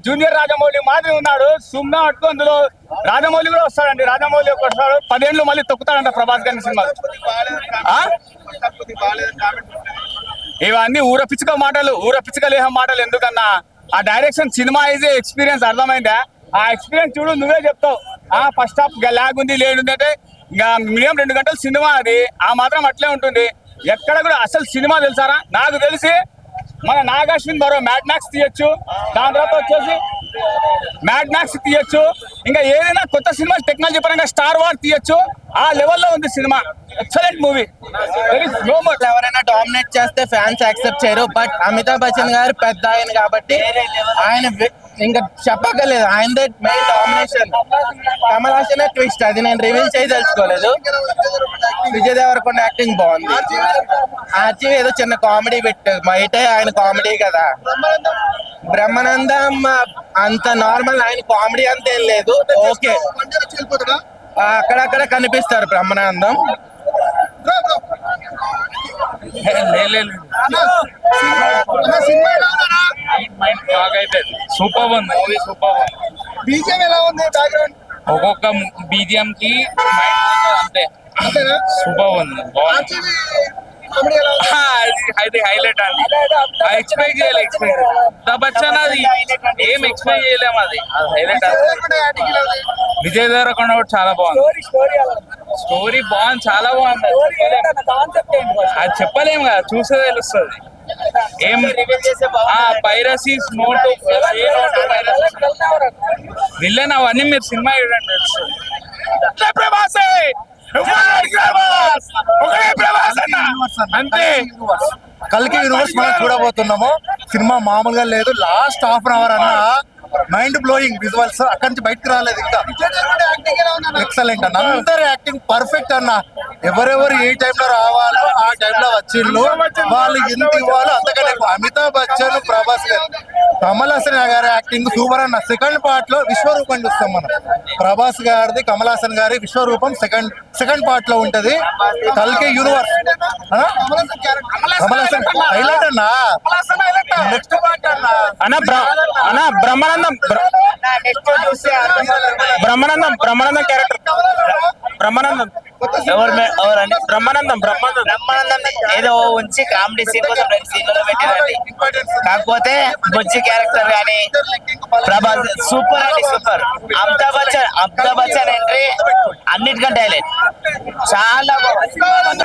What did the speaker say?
Junior Rajamouli మాదిరి ఉన్నాడు. సుమ్నా అట్టుకు అందులో రాజమౌళి కూడా వస్తాడండి. రాజమౌళి వస్తాడు, 10 ఏళ్ళు మళ్ళీ తొక్కుతాడంట ప్రభాస్ గారి సినిమా. ఇవన్నీ ఊర పిచ్చుక మాటలు, ఊర పిచ్చుక లేహ మాటలు ఎందుకన్నా. ఆ డైరెక్షన్ సినిమా ఇస్ ఎక్స్పీరియన్స్, అర్థమైందా? ఆ ఎక్స్పీరియన్స్ చూడు, నువ్వే చెప్తావు. ఫస్ట్ హాఫ్ లాగ్ ఉంది, లేడుంది అంటే ఇంకా మినిమం 2 గంటల సినిమా అది. ఆ మాత్రం అట్లే ఉంటుంది. ఎక్కడ కూడా అసలు సినిమా తెలుసారా, నాకు తెలిసి మన నాగాశ్విన్ మరో మ్యాడ్ మ్యాక్స్ తీయొచ్చు, దాని తర్వాత వచ్చేసి మ్యాడ్ మ్యాక్స్ తీయొచ్చు, ఇంకా ఏదైనా కొత్త సినిమా టెక్నాలజీ పరంగా స్టార్ వార్ తీయొచ్చు. ఆ లెవెల్లో ఉంది సినిమా. Excellent movie. ఎవరైనా డామినేట్ చేస్తే ఫ్యాన్స్ యాక్సెప్ట్ చేయరు. బట్ అమితాబ్ బచ్చన్ గారు పెద్ద ఆయన కాబట్టి ఆయన ఇంకా చెప్పక్కర్లేదు, ఆయనదే main domination. Kamal Haasan twist, అది నేను రివీల్ చేయదలుచుకోలేదు. విజయ్ దేవరకొండ యాక్టింగ్ బాగుంది. ఆర్జీవి ఏదో చిన్న కామెడీ పెట్టు, బయట ఆయన కామెడీ కదా. బ్రహ్మానందం అంత నార్మల్, ఆయన కామెడీ అంత ఏం లేదు. ఓకే, అక్కడక్కడ కనిపిస్తారు బ్రహ్మానందం. సూపర్ ఉంది మూవీ, సూపర్ ఉంది. బీజిఎం ఎలా ఉంది? బ్యాక్గ్రౌండ్ ఒక్కొక్క బీజిఎం కి అంతే సూపర్ ఉంది. అది హైలైట్ అండి. ఎక్స్పెక్ట్ చేయలేదు. బచ్చన్ అది ఏం ఎక్స్పెక్ట్ చేయలేము. అది హైలైట్. విజయ్ దేవరకొండ కూడా చాలా బాగుంది. స్టోరీ బాగుంది, చాలా బాగుంది. అది చెప్పలేము కదా, చూస్తే తెలుస్తుంది. ఏం పైరసీస్ నోటు విల్లన్ అవన్నీ మీరు సినిమా చూడండి తెలుస్తుంది. అంతే. కల్కి యూనివర్స్ మనం చూడబోతున్నాము. సినిమా మామూలుగా లేదు. లాస్ట్ హాఫ్ అన్ అవర్ అన్న మైండ్ బ్లోయింగ్ విజువల్స్. అక్కడి నుంచి బయటకు రాలేదు ఇంకా. ఎక్సలెంట్ అన్న, అందరు యాక్టింగ్ పర్ఫెక్ట్ అన్న. ఎవరెవరు ఏ టైంలో రావాలో ఆ టైంలో వచ్చిండ్రు. వాళ్ళు ఎంత ఇవ్వాలో అంతకనే. అమితాబ్ బచ్చన్, ప్రభాస్ గారు, కమల్ హాసన్ గారి యాక్టింగ్ సూపర్ అన్న. సెకండ్ పార్ట్ లో విశ్వరూపం చూస్తాం మనం. ప్రభాస్ గారిది, కమల్ హాసన్ గారి విశ్వరూపం సెకండ్ పార్ట్ లో ఉంటది. కల్కి యూనివర్స్ కమల్ హాసన్ హైలైట్ అన్న. నెక్స్ట్ పార్ట్ అన్న బ్రహ్మానందం క్యారెక్టర్ బ్రహ్మానందం ఏదో ఉంచి కామెడీ సీన్ కోసం 2 సీన్లలో పెట్టారండి. కాకపోతే బుజ్జి క్యారెక్టర్ కానీ ప్రభాస్ సూపర్ అండి, సూపర్. అమితాబ్ బచ్చన్ ఎంట్రీ అన్నిటికంటే హైలైట్. చాలా బాగుంది.